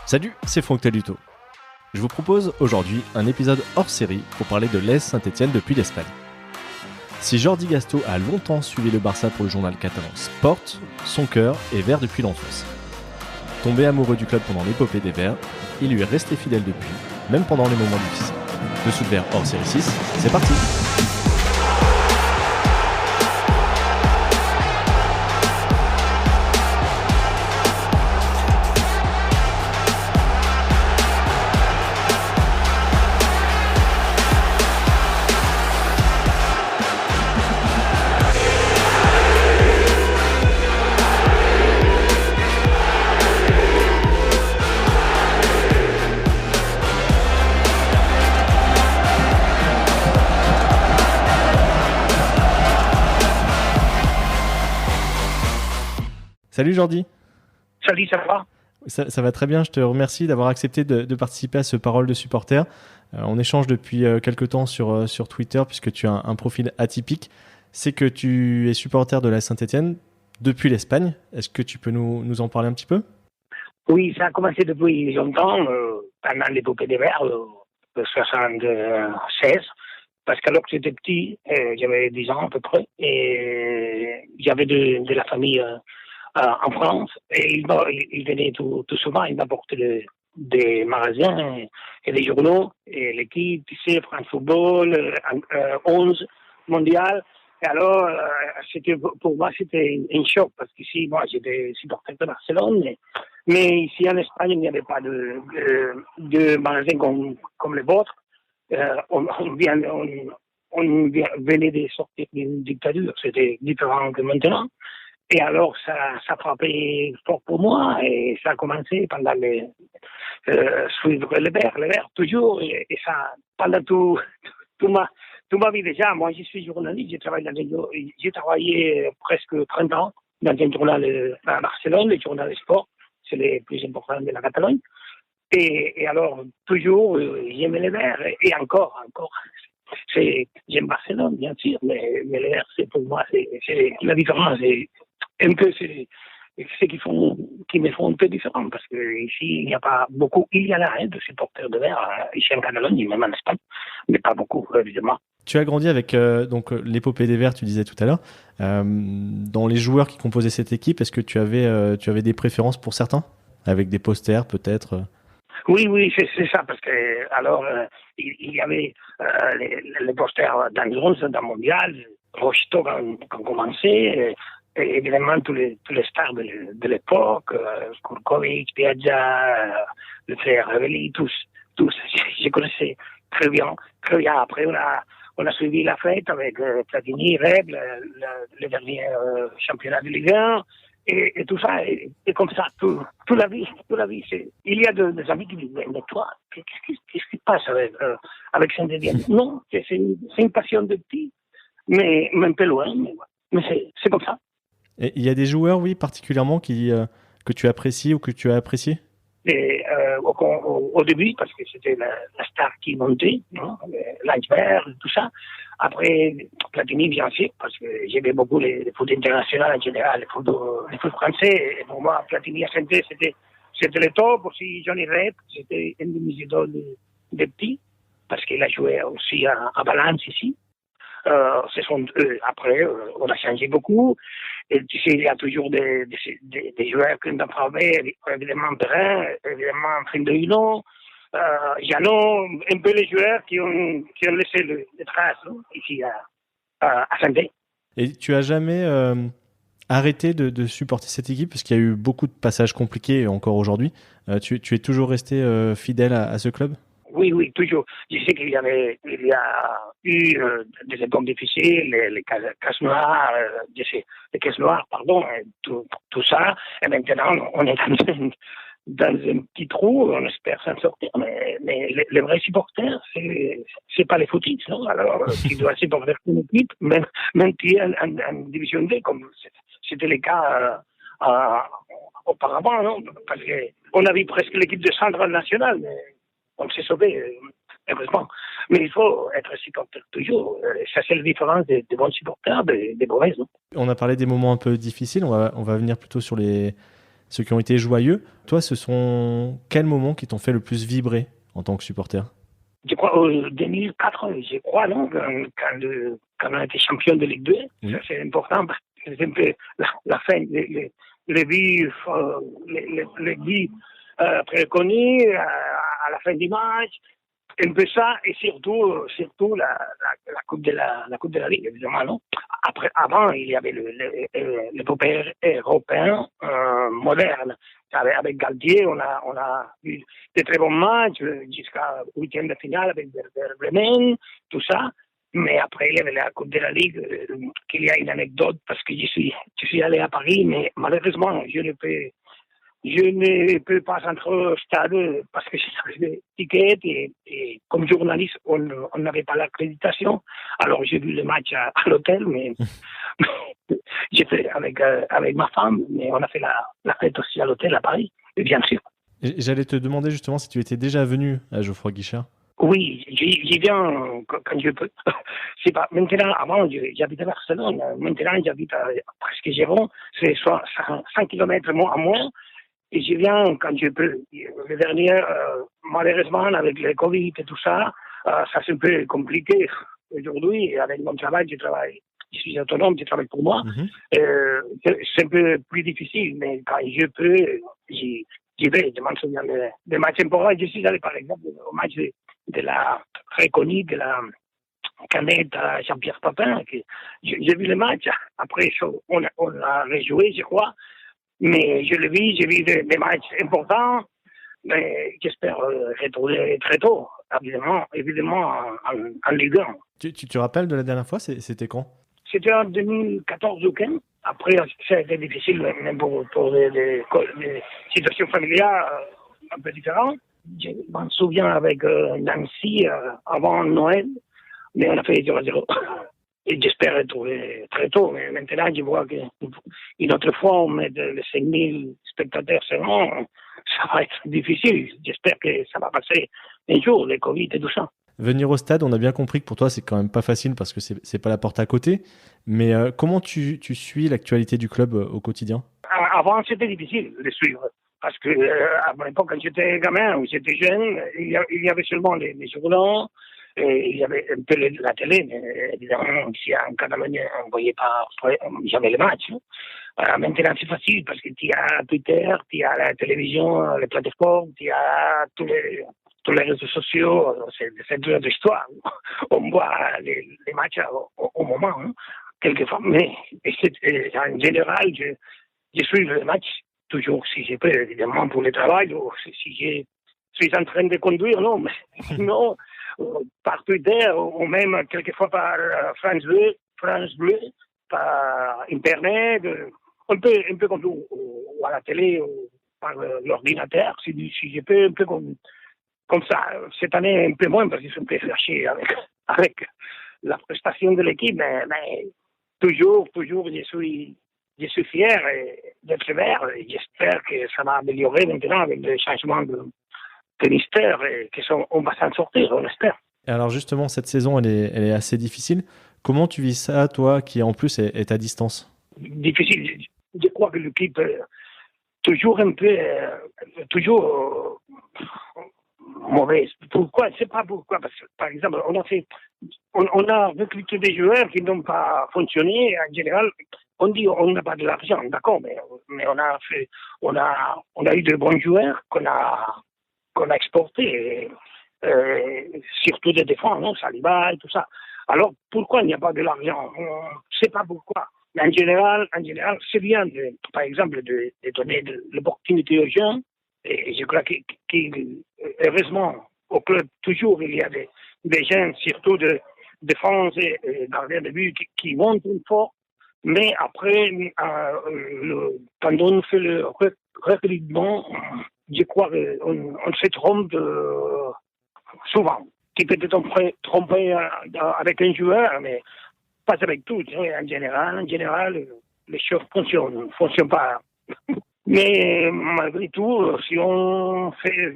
Salut, c'est Franck Taluto. Je vous propose aujourd'hui un épisode hors série pour parler de l'AS Saint-Etienne depuis l'Espagne. Si Jordi Gasto a longtemps suivi le Barça pour le journal catalan Sport, son cœur est vert depuis l'enfance. Tombé amoureux du club pendant l'épopée des Verts, il lui est resté fidèle depuis, même pendant les moments difficiles. Dessous de verre hors série 6, c'est parti! Salut Jordi. Salut, ça va ? Ça va très bien, je te remercie d'avoir accepté de participer à ce Parole de supporter. On échange depuis quelques temps sur Twitter puisque tu as un profil atypique. C'est que tu es supporter de la Saint-Etienne depuis l'Espagne. Est-ce que tu peux nous en parler un petit peu ? Oui, ça a commencé depuis longtemps, pendant l'épopée des Verts, de 76. Parce qu'alors que j'étais petit, j'avais 10 ans à peu près, et j'avais de la famille en France, et il venait tout souvent, il m'apportait des magasins et des journaux, et l'équipe, tu sais, France Football, 11 mondial. Et alors, pour moi, c'était un choc, parce qu'ici, moi, j'étais supporter de Barcelone, mais ici en Espagne, il n'y avait pas de magasins comme les vôtres. On venait de sortir d'une dictature, c'était différent que maintenant. Et alors, ça frappait fort pour moi, et ça a commencé pendant suivre les Verts toujours, et ça, pendant toute ma vie déjà. Moi, je suis journaliste, j'ai travaillé presque 30 ans dans un journal à Barcelone, le journal Sport, c'est le plus important de la Catalogne. Et alors, toujours, j'aimais les Verts, et encore. J'aime Barcelone, bien sûr, mais les Verts, c'est pour moi, c'est la différence. Un peu, c'est ce qui me font un peu différent, parce que ici, il n'y a pas beaucoup, il y en a de supporters de Verts, ici en Catalogne, et même en Espagne, mais pas beaucoup, évidemment. Tu as grandi avec l'épopée des Verts, tu disais tout à l'heure. Dans les joueurs qui composaient cette équipe, est-ce que tu avais des préférences pour certains ? Avec des posters, peut-être ? Oui, c'est ça, parce que alors il y avait les posters dans le mondial, Rochito quand commençait, et évidemment tous les stars de l'époque, Kurkovic, Piazza, le frère Revelli, tous, je connaissais très bien. Après, on a suivi la fête avec Platini, Règle, le dernier championnat de Ligue 1. Et tout ça, et comme ça, toute la vie, il y a des amis qui disent, mais toi, qu'est-ce qui passe avec Saint-Etienne ? Non, c'est une passion de petit, mais un peu loin, mais c'est comme ça. Et il y a des joueurs, oui, particulièrement que tu apprécies ou que tu as apprécié ? Et, au début, parce que c'était la star qui montait, Langeberg, tout ça. Après, Platini, bien sûr, parce que j'aimais beaucoup le foot international en général, le foot français. Et pour moi, Platini à Saint-Etienne, c'était le top. Aussi, Johnny Rep, c'était un de mes idoles de petit, parce qu'il a joué aussi à Valence ici. Après, on a changé beaucoup. Et tu sais, il y a toujours des joueurs qui ont frappé, évidemment Perrin, évidemment Frindeino, Jeannot, un peu les joueurs qui ont laissé les traces ici à Saint-Etienne. Et tu as jamais arrêté de supporter cette équipe parce qu'il y a eu beaucoup de passages compliqués encore aujourd'hui. Tu es toujours resté fidèle à ce club ? Oui, toujours. Je sais qu'il y a eu des époques difficiles, les caisses noires, les caisses noires, pardon, tout ça. Et maintenant, on est dans un petit trou, on espère s'en sortir. Mais les vrais supporters, c'est pas les footistes, non ? Alors, tu dois supporter une équipe, même qui est en Division D, comme c'était le cas auparavant, non ? Parce qu'on a vu presque l'équipe de Centrale nationale, mais on s'est sauvé, heureusement. Mais il faut être supporter toujours. Ça, c'est la différence des bons supporters, des mauvais. Non ? On a parlé des moments un peu difficiles. On va venir plutôt sur les ceux qui ont été joyeux. Toi, ce sont quels moments qui t'ont fait le plus vibrer en tant que supporter? Je crois en 2004, je crois, non, quand on a été champion de Ligue 2, Oui. ça c'est important parce que c'est un peu la fin, les buts, les buts préconnus à la fin du match, un peu ça, et surtout la Coupe de la Ligue, évidemment, non? Après, avant, il y avait le poker européen moderne. Avec Galtier, on a eu de très bons matchs jusqu'à huitième de finale avec Werder Bremen, tout ça. Mais après, il y avait la Coupe de la Ligue, qu'il y a une anecdote, parce que je suis allé à Paris, mais malheureusement, je ne peux pas entrer au stade parce que j'ai des tickets et comme journaliste, on n'avait pas l'accréditation. Alors j'ai vu le match à l'hôtel, mais j'ai fait avec ma femme, mais on a fait la fête aussi à l'hôtel à Paris, et bien sûr. J'allais te demander justement si tu étais déjà venu à Geoffroy Guichard. Oui, j'y viens quand je peux. C'est pas maintenant. Avant, j'habitais à Barcelone. Maintenant, j'habite à presque Géron. C'est 5 kilomètres à moins. Et je viens quand je peux. Le dernier, malheureusement, avec le Covid et tout ça, ça c'est un peu compliqué aujourd'hui. Avec mon travail, je suis autonome, je travaille pour moi. C'est un peu plus difficile, mais quand je peux, j'y vais. Je m'en souviens des matchs importants. Je suis allé, par exemple, au match de la très connue de la Canette à Jean-Pierre Papin. J'ai vu le match. Après, on a rejoué, je crois. Mais j'ai vu des matchs importants, mais j'espère retourner très tôt, évidemment en Ligue 1. Tu te rappelles de la dernière fois, c'était quand? C'était en 2014 ou 15. Après, ça a été difficile, même pour des situations familiales un peu différentes. Je m'en souviens avec Nancy avant Noël, mais on a fait 0-0. Et j'espère retrouver très tôt. Mais maintenant, je vois qu'une autre fois, on met les 5000 spectateurs seulement. Ça va être difficile. J'espère que ça va passer un jour, le Covid et tout ça. Venir au stade, on a bien compris que pour toi, c'est quand même pas facile parce que c'est pas la porte à côté. Mais comment tu suis l'actualité du club au quotidien? Avant, c'était difficile de suivre. Parce que à l'époque, quand j'étais gamin ou j'étais jeune, il y avait seulement les journaux. Et il y avait un peu la télé, mais évidemment, ici en Catalogne, on ne voyait pas jamais les matchs. Maintenant, c'est facile parce que tu as Twitter, tu as la télévision, les plateformes, tu as tous les réseaux sociaux. C'est de l'histoire. On voit les matchs au moment, hein, quelquefois. Mais en général, je suis le match toujours si je peux, évidemment, pour le travail ou si je suis en train de conduire, non. Mais sinon, par Twitter ou même quelquefois par France Bleu, par Internet, un peu comme tout, ou à la télé ou par l'ordinateur, si je peux, un peu comme ça. Cette année, un peu moins parce qu'ils sont un peu fâchés avec la prestation de l'équipe, mais toujours, je suis fier d'être vert et j'espère que ça va améliorer maintenant avec le changement de mystère et qu'on va s'en sortir, on espère. Alors justement, cette saison, elle est assez difficile. Comment tu vis ça, toi, qui en plus est à distance? Difficile. Je crois que l'équipe toujours un peu, toujours mauvaise. Pourquoi? Je ne sais pas pourquoi. Parce que, par exemple, on a recruté des joueurs qui n'ont pas fonctionné. En général, on dit on n'a pas de l'argent, d'accord, mais on a eu de bons joueurs qu'on a exportés. Surtout des défenses, non, Saliba et tout ça. Alors, pourquoi il n'y a pas de l'argent? On ne sait pas pourquoi. Mais en général, c'est bien, par exemple, de donner de l'opportunité aux jeunes. Et je crois heureusement, au club, toujours, il y a des jeunes, surtout de défense et gardiens de but, qui montent fort. Mais après, quand on fait le recrutement, je crois qu'on se trompe souvent. Tu peux te tromper avec un joueur, mais pas avec tout. En général, les choses ne fonctionnent pas. Mais malgré tout, si on fait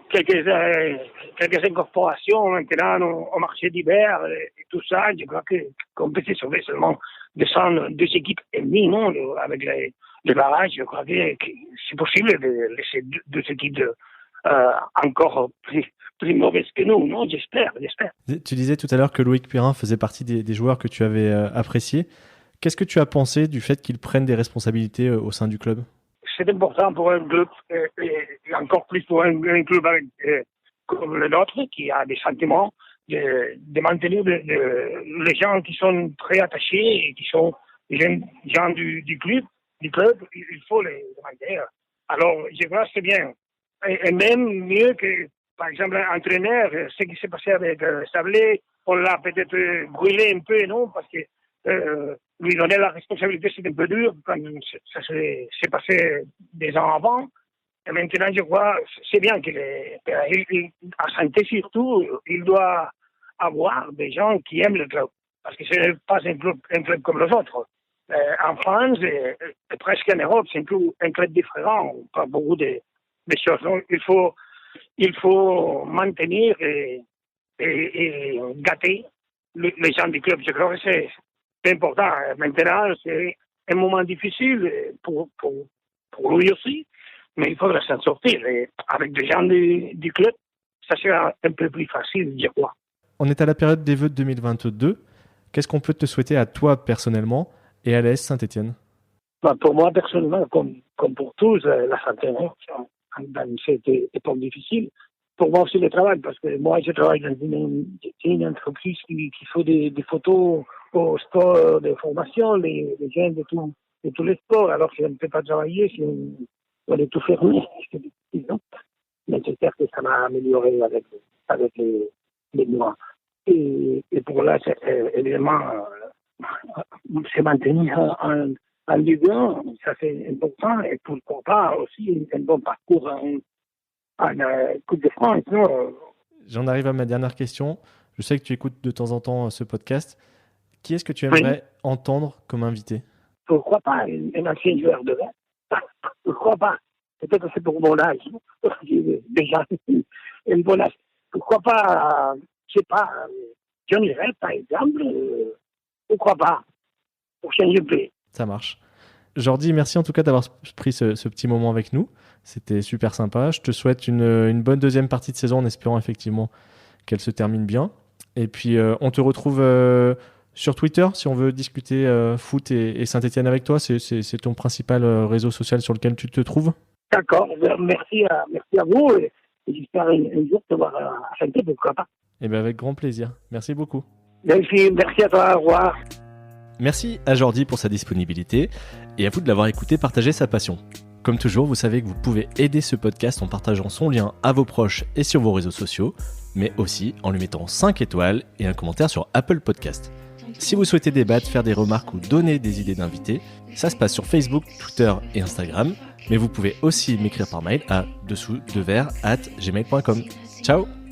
quelques incorporations maintenant au marché d'hiver et tout ça, je crois qu'on peut se sauver seulement deux équipes et demie, non, avec de barrage, je crois que c'est possible de laisser deux équipes encore plus mauvaises que nous, non? J'espère. Tu disais tout à l'heure que Loïc Perrin faisait partie des joueurs que tu avais appréciés. Qu'est-ce que tu as pensé du fait qu'il prenne des responsabilités au sein du club? C'est important pour un club, et encore plus pour un club comme le nôtre, qui a des sentiments de maintenir les gens qui sont très attachés et qui sont les gens du club. Il faut les maintenir. Alors, je crois que c'est bien. Et même mieux que, par exemple, un entraîneur, ce qui s'est passé avec Sablé, on l'a peut-être brûlé un peu, non? Parce que lui donner la responsabilité, c'est un peu dur quand ça s'est passé des ans avant. Et maintenant, je crois, c'est bien à Santé surtout, il doit avoir des gens qui aiment le club. Parce que ce n'est pas un club comme les autres. En France, et presque en Europe, c'est un club différent. Pas beaucoup de choses. Donc, il faut maintenir et gâter les gens du club. Je crois que c'est important. Maintenant, c'est un moment difficile pour lui aussi, mais il faudra s'en sortir. Et avec des gens du club, ça sera un peu plus facile, je crois. On est à la période des vœux de 2022. Qu'est-ce qu'on peut te souhaiter à toi personnellement et à l'AS Saint-Étienne? Pour moi, personnellement, comme pour tous, la santé dans cette époque difficile. Pour moi aussi, le travail, parce que moi, je travaille dans une entreprise qui fait des photos au sport de formation, les gens de tous les sports. Alors, si on ne peut pas travailler, si on est tout fermé, c'est difficile, non? Mais j'espère que ça va améliorer avec les mois. Et pour là, évidemment, se maintenir en Ligue 1, ça c'est important. Et pourquoi pas aussi un bon parcours en Coupe de France. Non? J'en arrive à ma dernière question. Je sais que tu écoutes de temps en temps ce podcast. Qui est-ce que tu aimerais entendre comme invité? Pourquoi pas un ancien joueur de verre? Pourquoi pas? Peut-être que c'est pour mon âge. Déjà, un bon âge. Pourquoi pas, je sais pas, Johnny Rep, par exemple. Pourquoi pas? Pour changer un peu. Ça marche. Jordi, merci en tout cas d'avoir pris ce petit moment avec nous. C'était super sympa. Je te souhaite une bonne deuxième partie de saison en espérant effectivement qu'elle se termine bien. Et puis, on te retrouve sur Twitter si on veut discuter foot et Saint-Étienne avec toi. C'est ton principal réseau social sur lequel tu te trouves? D'accord. Merci à vous. Et j'espère un jour te voir à Saint-Étienne, pourquoi pas. Eh bien, avec grand plaisir. Merci beaucoup. Merci à toi. Au revoir. Merci à Jordi pour sa disponibilité et à vous de l'avoir écouté partager sa passion. Comme toujours, vous savez que vous pouvez aider ce podcast en partageant son lien à vos proches et sur vos réseaux sociaux, mais aussi en lui mettant 5 étoiles et un commentaire sur Apple Podcast. Si vous souhaitez débattre, faire des remarques ou donner des idées d'invités, ça se passe sur Facebook, Twitter et Instagram, mais vous pouvez aussi m'écrire par mail à dessous-de-verre@gmail.com. Ciao!